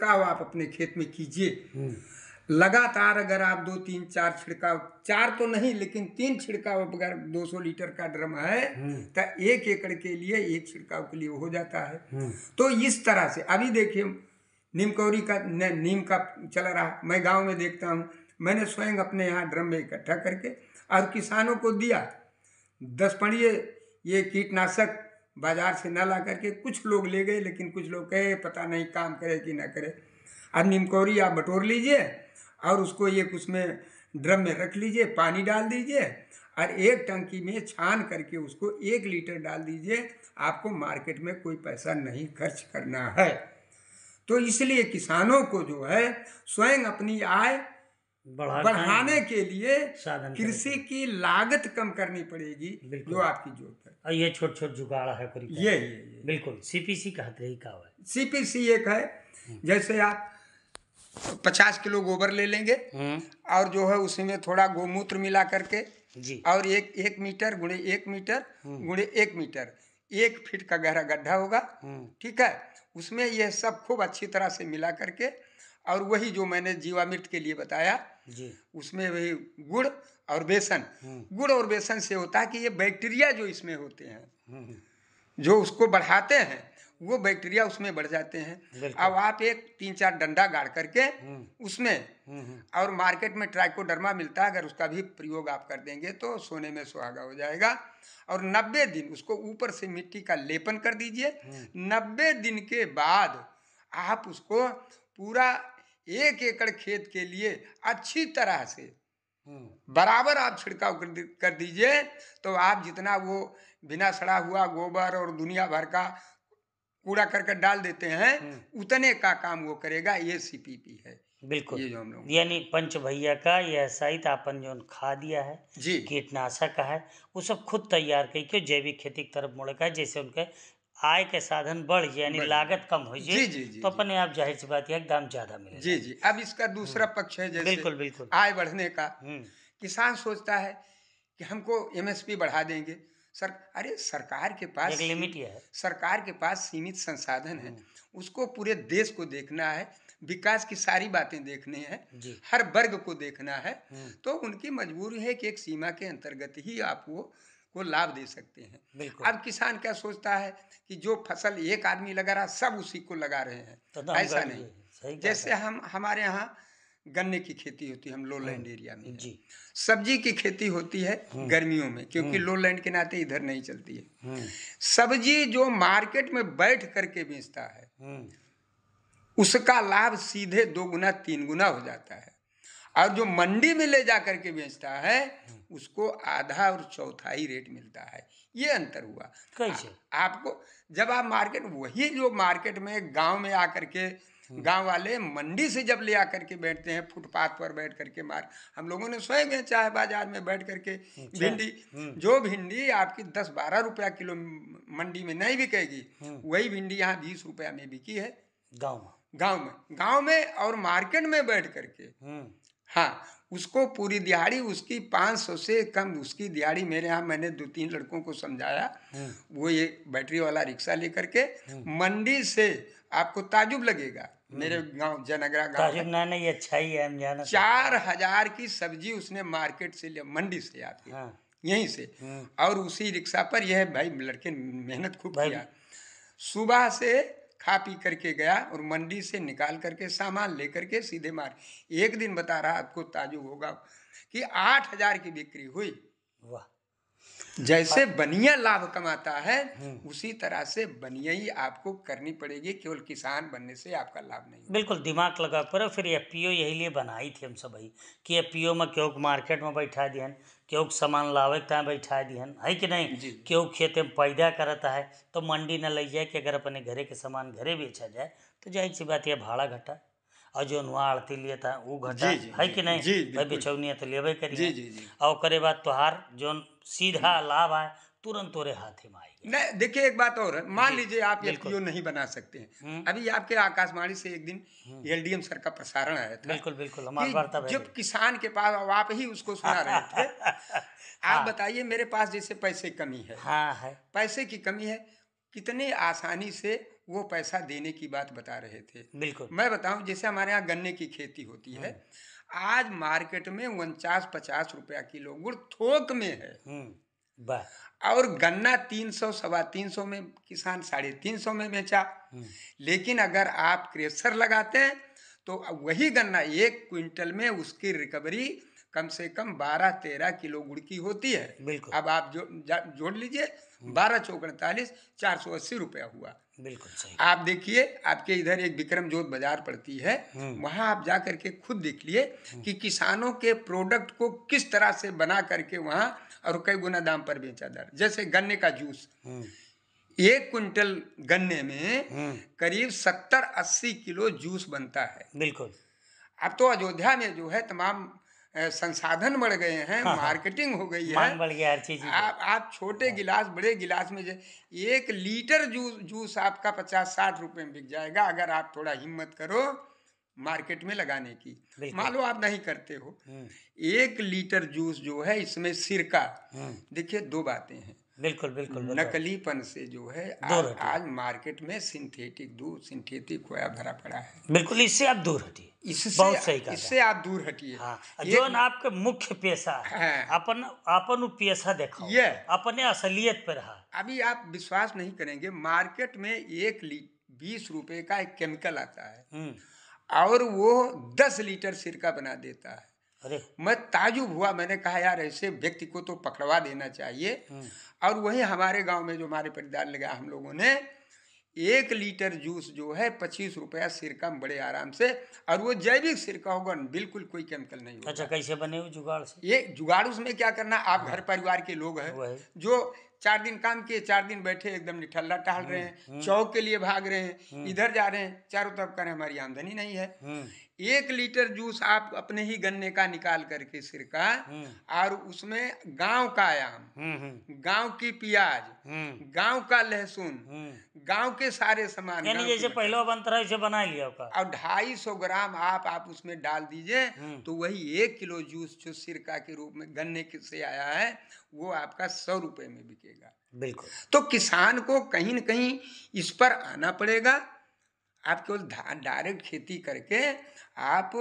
छिड़काव आप अपने खेत में कीजिए। लगातार अगर आप 2 3 4 छिड़काव, 4 तो नहीं लेकिन 3 छिड़काव अगर 200 लीटर का ड्रम है तो 1 एकड़ के लिए 1 छिड़काव के लिए हो जाता है। तो इस तरह से अभी देखिए नीमकौरी का नीम का चल रहा, मैं गांव में देखता हूँ, मैंने स्वयं अपने यहाँ ड्रम में इकट्ठा करके और किसानों को दिया। 10 पड़िए ये कीटनाशक बाजार से न ला करके कुछ लोग ले गए, लेकिन कुछ लोग कहे पता नहीं काम करे कि ना करे। अब नीमकौरी आप बटोर लीजिए और उसको एक उसमें ड्रम में रख लीजिए, पानी डाल दीजिए और एक टंकी में छान करके उसको 1 लीटर डाल दीजिए। आपको मार्केट में कोई पैसा नहीं खर्च करना है। तो इसलिए किसानों को जो है स्वयं अपनी आय बढ़ाने के लिए कृषि की लागत कम करनी पड़ेगी, जो आपकी जरूरत है। और ये छोट छोट जुगाड़ है ये बिल्कुल सीपीसी कहते ही का है। सीपीसी एक है, जैसे आप 50 किलो गोबर ले लेंगे और जो है उसमें थोड़ा गोमूत्र मिला करके जी, और 1 मीटर गुणे 1 मीटर गुणे 1 मीटर 1 फीट का गहरा गड्ढा होगा, ठीक है। उसमें यह सब खूब अच्छी तरह से मिला करके और वही जो मैंने जीवामृत के लिए बताया जी, उसमें वही गुड़ और बेसन, गुड़ और बेसन से होता है कि ये बैक्टीरिया जो इसमें होते हैं जो उसको बढ़ाते हैं वो बैक्टीरिया उसमें बढ़ जाते हैं। अब आप 3-4 डंडा गाड़ करके उसमें और मार्केट में ट्राइकोडर्मा मिलता है, अगर उसका भी प्रयोग आप कर देंगे तो सोने में सुहागा हो जाएगा। और 90 दिन उसको ऊपर से मिट्टी का लेपन कर दीजिए। 90 दिन के बाद आप उसको पूरा 1 एकड़ खेत के लिए अच्छी तरह से बराबर आप छिड़काव कर दीजिए। तो आप जितना वो बिना सड़ा हुआ गोबर और दुनिया भर का कूड़ा करकट डाल देते हैं उतने का काम वो करेगा। ये सीपीपी है बिल्कुल। ये जो हम लोग यानी पंच भैया का यह सहित अपन जो खा दिया है जी कीटनाशक का है वो सब खुद तैयार करके जैविक खेती की तरफ मुड़े का, जैसे उनके आय के साधन बढ़ जाए यानी लागत कम हो जाए तो अपने आप जाहिर सी बात है दाम ज्यादा मिले। जी जी। अब इसका दूसरा पक्ष है, जैसे बिल्कुल बिल्कुल आय बढ़ने का। किसान सोचता है कि हमको एमएसपी बढ़ा देंगे सर। अरे सरकार के पास लिमिट है, सरकार के पास सीमित संसाधन है, उसको पूरे देश को देखना है, विकास की सारी बातें देखनी है, हर वर्ग को देखना है। तो उनकी मजबूरी है कि एक सीमा के अंतर्गत ही आप वो लाभ दे सकते हैं। अब किसान क्या सोचता है कि जो फसल एक आदमी लगा रहा सब उसी को लगा रहे हैं, तो ऐसा नहीं। जैसे हमारे यहाँ गन्ने की खेती होती है, हम लोलैंड एरिया में जी। सब्जी की खेती होती है गर्मियों में, क्योंकि लोलैंड के नाते इधर नहीं चलती है। सब्जी जो मार्केट में बैठ करके बेचता है उसका लाभ सीधे 2 गुना 3 गुना हो जाता है, और जो मंडी में ले जा करके बेचता है उसको आधा और चौथाई रेट मिलता है। ये अंतर हुआ कैसे? आपको जब आप मार्केट, वही जो मार्केट में गांव में आकर के गांव वाले मंडी से जब ले आकर के बैठते हैं फुटपाथ पर बैठ करके हम लोगों ने स्वयं बेचा है बाजार में बैठ करके भिंडी। जो भिंडी आपकी 10-12 रुपया किलो मंडी में नहीं बिकेगी, वही भिंडी यहाँ 20 रुपया में बिकी है गांव में और मार्केट में बैठ करके। हाँ, उसको पूरी दिहाड़ी उसकी 500 से कम उसकी दिहाड़ी मेरे यहाँ मैंने 2-3 लड़कों को समझाया, वो ये बैटरी वाला रिक्शा लेकर के मंडी से, आपको ताजुब लगेगा, मेरे गांव जनगरा गांव में ये अच्छा ही है, हम जाना 4000 की सब्जी उसने मार्केट से लिया, मंडी से आती यहीं से, और उसी रिक्शा पर यह भाई लड़के मेहनत खूब किया, सुबह से खा पी करके गया और मंडी से निकाल करके सामान लेकर के सीधे एक दिन बता रहा आपको ताजुब होगा कि 8000 की बिक्री हुई। वाह! जैसे बनिया लाभ कमाता है उसी तरह से बनिया ही आपको करनी पड़ेगी, केवल किसान बनने से आपका लाभ नहीं। बिल्कुल दिमाग लगा पर फिर एफपीओ यही लिए बनाई थी हम सब भाई कि एफपीओ में क्यों मार्केट में बैठा दिहन, क्यों सामान लावे तहाँ बैठा दिहन, है कि नहीं, क्यों खेत में पैदा करता है तो मंडी न ले जाए कि अगर अपने घरे के सामान घरे बेचा जाए तो जाहिर सी बात है भाड़ा घटा और जो नुआ आड़ती लिए था वो घटा, है कि नहीं भाई, बिचौनिया तो लेवे करिए और करे बाद तोहार जो सीधा लाभ है तुरंत तोरे हाथ में आएगी। नहीं देखिए एक बात और है, मान लीजिए आप एफपीओ नहीं बना सकते हैं, अभी आपके आकाशवाणी से एक दिन एलडीएम सर का प्रसारण आया था। बिल्कुल बिल्कुल हमारी वार्ता जब किसान के पास, आप ही उसको सुना रहे थे आप बताइए मेरे पास जैसे पैसे कमी है, हाँ है, पैसे की कमी है, कितने आसानी से वो पैसा देने की बात बता रहे थे। बिल्कुल। मैं बताऊं, जैसे हमारे यहाँ गन्ने की खेती होती है, आज मार्केट में 49-50 रुपया किलो गुड़ थोक में है, वाह। और गन्ना 300 325 में किसान 350 में बेचा। लेकिन अगर आप क्रेशर लगाते हैं तो वही गन्ना 1 क्विंटल में उसकी रिकवरी कम से कम 12-13 किलो गुड़ की होती है। बिल्कुल। अब आप जोड़ लीजिए, 12 चौक 48, 480 रुपया हुआ। बिल्कुल सही। आप देखिए, आपके इधर एक विक्रम जोत बाजार पड़ती है, वहां आप जा करके खुद देख लिए कि किसानों के प्रोडक्ट को किस तरह से बना करके वहां और कई गुना दाम पर बेचा जा रहा है। जैसे गन्ने का जूस, 1 क्विंटल गन्ने में करीब 70-80 किलो जूस बनता है। बिल्कुल। अब तो अयोध्या में जो है तमाम संसाधन बढ़ गए हैं, मार्केटिंग हो गई है, मांग बढ़ गया हर चीज की। आप छोटे गिलास बड़े गिलास में 1 लीटर जूस आपका 50-60 रुपए में बिक जाएगा, अगर आप थोड़ा हिम्मत करो मार्केट में लगाने की। मान लो आप नहीं करते हो, 1 लीटर जूस जो है इसमें सिरका, देखिए 2 बातें हैं। बिल्कुल बिल्कुल। नकलीपन से जो है आज मार्केट में सिंथेटिक दूध, सिंथेटिक खोया भरा पड़ा है। बिल्कुल, इससे आप दूर हटिए। बहुत सही कहा। इससे आप दूर हटिए। हाँ, जो आपके मुख्य पेशा है, अपन पेशा देखो, ये अपने असलियत पर रहा। अभी आप विश्वास नहीं करेंगे, मार्केट में 20 रुपए का एक केमिकल आता है और वो 10 लीटर सिरका बना देता है। अरे, मैं ताजुब हुआ, मैंने कहा यार ऐसे व्यक्ति को तो पकड़वा देना चाहिए। और वही हमारे गांव में जो हमारे परिवार लगा, हम लोगों ने 1 लीटर जूस जो है 25 रुपया सिरका में बड़े आराम से, और वो जैविक सिरका होगा, बिल्कुल कोई केमिकल नहीं होगा। अच्छा, कैसे बने हो जुगाड़ से? ये जुगाड़ उसमें क्या करना, आप घर परिवार के लोग हैं जो 4 दिन काम किए, 4 दिन बैठे एकदम निठल्ला टहल रहे हैं, चौक के लिए भाग रहे हैं, इधर जा रहे हैं, चारों तरफ करें हमारी आमदनी नहीं है। 1 लीटर जूस आप अपने ही गन्ने का निकाल करके सिरका, और उसमें गांव का आम, गांव की प्याज, गांव का लहसुन, गांव के सारे सामान, यानी जैसे पहले बनता रहा वैसे बना लिया होगा, और 250 ग्राम आप उसमें डाल दीजिए, तो वही 1 किलो जूस जो सिरका के रूप में गन्ने से आया है वो आपका 100 रुपए में बिकेगा। बिल्कुल। तो किसान को कहीं न कहीं इस पर आना पड़ेगा। आप केवल डायरेक्ट खेती करके आप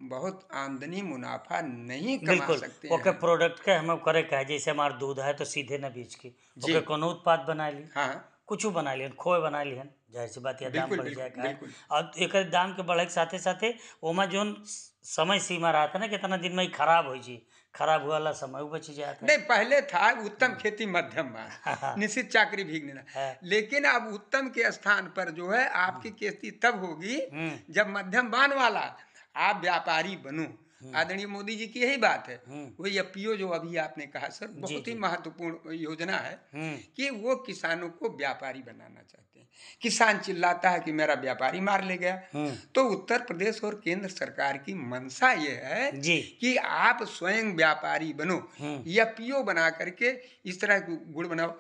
बहुत आमदनी मुनाफा नहीं कमा सकते हैं। ओके, प्रोडक्ट के हमें करे का है, जैसे हमारा दूध है तो सीधे न बेच के ओके कोनो उत्पाद बना ली, हाँ कुछ बना लियन, खोए बना लियन, जाहिर सी बात है दाम बढ़ जाएगा। और एक दाम के बढ़े के साथे साथे ओमा जोन समय सीमा रहा था ना, कितना दिन में ही खराब हो जी, खराब हुआ समय वो बच जाता। नहीं, पहले था उत्तम खेती मध्यम बात, निश्चित चाकरी भीगने ना, लेकिन अब उत्तम के स्थान पर जो है आपकी खेती तब होगी जब मध्यम बान वाला आप व्यापारी बनो। आदरणीय मोदी जी की यही बात है। वही एफपीओ जो अभी आपने कहा सर, बहुत ही महत्वपूर्ण योजना है कि वो किसानों को व्यापारी बनाना चाहते हैं। किसान चिल्लाता है कि मेरा व्यापारी मार ले गया, तो उत्तर प्रदेश और केंद्र सरकार की मंशा ये है कि आप स्वयं व्यापारी बनो, एफपीओ बना करके इस तरह गुड़ बनाओ।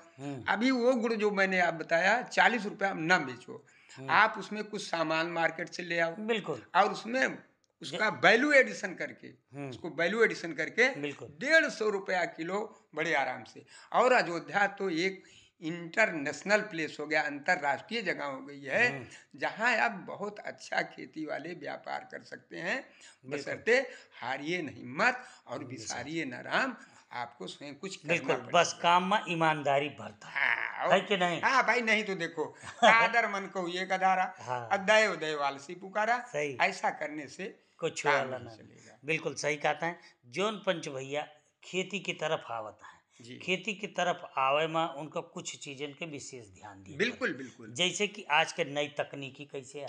अभी वो गुड़ जो मैंने आप बताया 40 रुपया न बेचो, आप उसमें कुछ सामान मार्केट से ले आओ, बिल्कुल, और उसमें उसका वैल्यू एडिशन करके, उसको वैल्यू एडिशन करके 150 रुपया किलो बड़े आराम से। और अयोध्या तो एक इंटरनेशनल प्लेस हो गया, अंतरराष्ट्रीय जगह हो गई है, जहां आप बहुत अच्छा खेती वाले व्यापार कर सकते हैं, बशर्ते हारिए नहीं मत और बिसारिए न राम, आपको स्वयं कुछ करना पड़ेगा। बस काम में ईमानदारी भरता है कि नहीं? हाँ भाई, नहीं तो देखो आदर मन को ये कदारा, अदय उदय वालसी पुकारा, ऐसा करने से कुछ वाला ना चलेगा। बिल्कुल सही कहता है। जोन पंच भैया खेती की तरफ आवता है, खेती की तरफ आवे में उनका कुछ चीजन के विशेष ध्यान दिए। बिल्कुल बिल्कुल, जैसे कि आज के नई तकनीकी कैसे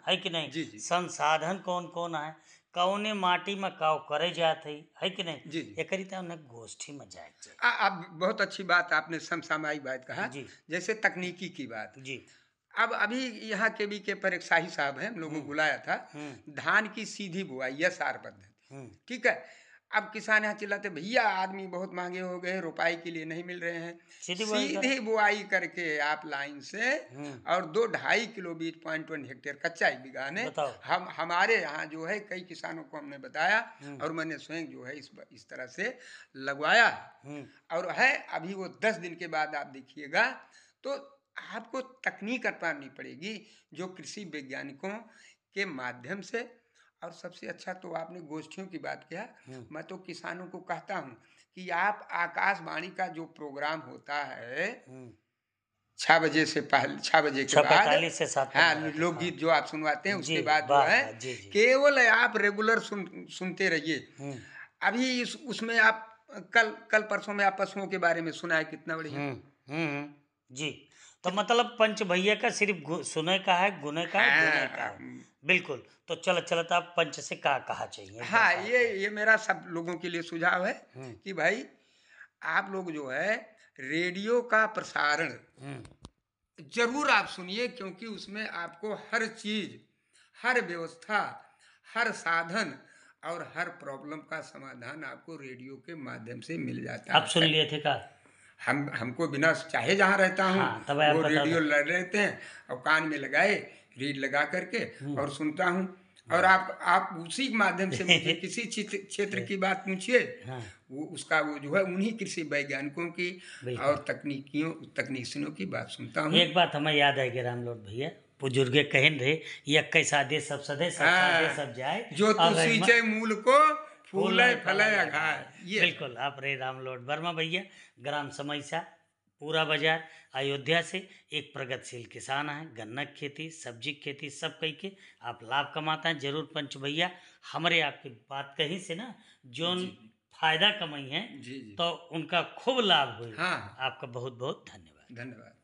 है कि नहीं, संसाधन कौन कौन है, कौने माटी में काव करे जात है कि नहीं, एक गोष्ठी में जाए। अब बहुत अच्छी बात आपने समसामयिक बात कहा, जैसे तकनीकी की बात जी। अब अभी यहाँ के भी के पर एक शाही साहब हैं, हम लोगों को बुलाया था, धान की सीधी बुआई यसार पद्धति, ठीक है। अब किसान यहाँ चिल्लाते भैया आदमी बहुत महंगे हो गए, रुपाई के लिए नहीं मिल रहे हैं, सीधी बुआई करके आप लाइन से और 2-2.5 किलो बीज 0.1 हेक्टेयर कच्चा एक बीघा ने, हम हमारे यहाँ जो है कई किसानों को हमने बताया और मैंने स्वयं जो है इस तरह से लगवाया है, और है अभी वो 10 दिन के बाद आप देखिएगा तो आपको तकनीक अपनानी पड़ेगी जो कृषि वैज्ञानिकों के माध्यम से। और सबसे अच्छा तो आपने गोष्ठियों की बात किया। मैं तो किसानों को कहता हूँ कि आप आकाशवाणी का जो प्रोग्राम होता है 6 बजे से पहले, 6 बजे के बाद, 6:45 से 7:15 हाँ, तक, हाँ। लोकगीत जो आप सुनवाते हैं जी, उसके बाद जो वाह, है वाह! जी, जी। केवल आप रेगुलर सुनते रहिए। हुँ, अभी उसमें आप कल कल परसों में आप पशुओं के बारे में सुना है, कितना बढ़िया। हुँ, जी। तो मतलब पंच भैया का सिर्फ सुने का है, गुने का है, धुने का हाँ, है। बिल्कुल, तो चलत चलत आप पंच से का कहा चाहिए, एकदम हाँ, का ये मेरा सब लोगों के लिए सुझाव है हुँ, कि भाई आप लोग जो है रेडियो का प्रसारण हुँ, जरूर आप सुनिए, क्योंकि उसमें आपको हर चीज, हर व्यवस्था, हर साधन और हर प्रॉब्लम का समाधान आपको रेडियो के माध्यम से मिल जाता आप सुन है। लिए थे का? हमको बिना चाहे जहाँ रहता हूँ हाँ, तब आप वो बता रेडियो दो। लग रहते हैं और कान में लगाए, रीड लगा करके हुँ, और सुनता हूँ। और वाह! आप उसी के माध्यम से मुझे किसी क्षेत्र की बात पूछिए, हाँ, वो उसका वो जो है उन्हीं कृषि वैज्ञानिकों की बिल्कुल। और तकनीशियनों की बात सुनता हूँ। एक बात हमें याद आएगी रामलोट भैया, बुजुर्गे कहन रहे, यक्कै सादे सब सादे हाँ, सब जाए जो और तू रहीम सींचे मूल को फूले फूलय फले फलय अघाय, अघाय। ये है। बिल्कुल, आप रहे रामलोट वर्मा भैया, ग्राम समैसा, पूरा बाजार, अयोध्या से एक प्रगतिशील किसान हैं, गन्ना की खेती, सब्जी की खेती सब कई के आप लाभ कमाता हैं। जरूर पंच भैया हमारे आपकी बात कही से ना जोन जी फायदा कमाई है जी जी। तो उनका खूब लाभ हुई। हाँ हाँ, आपका बहुत बहुत धन्यवाद। धन्यवाद।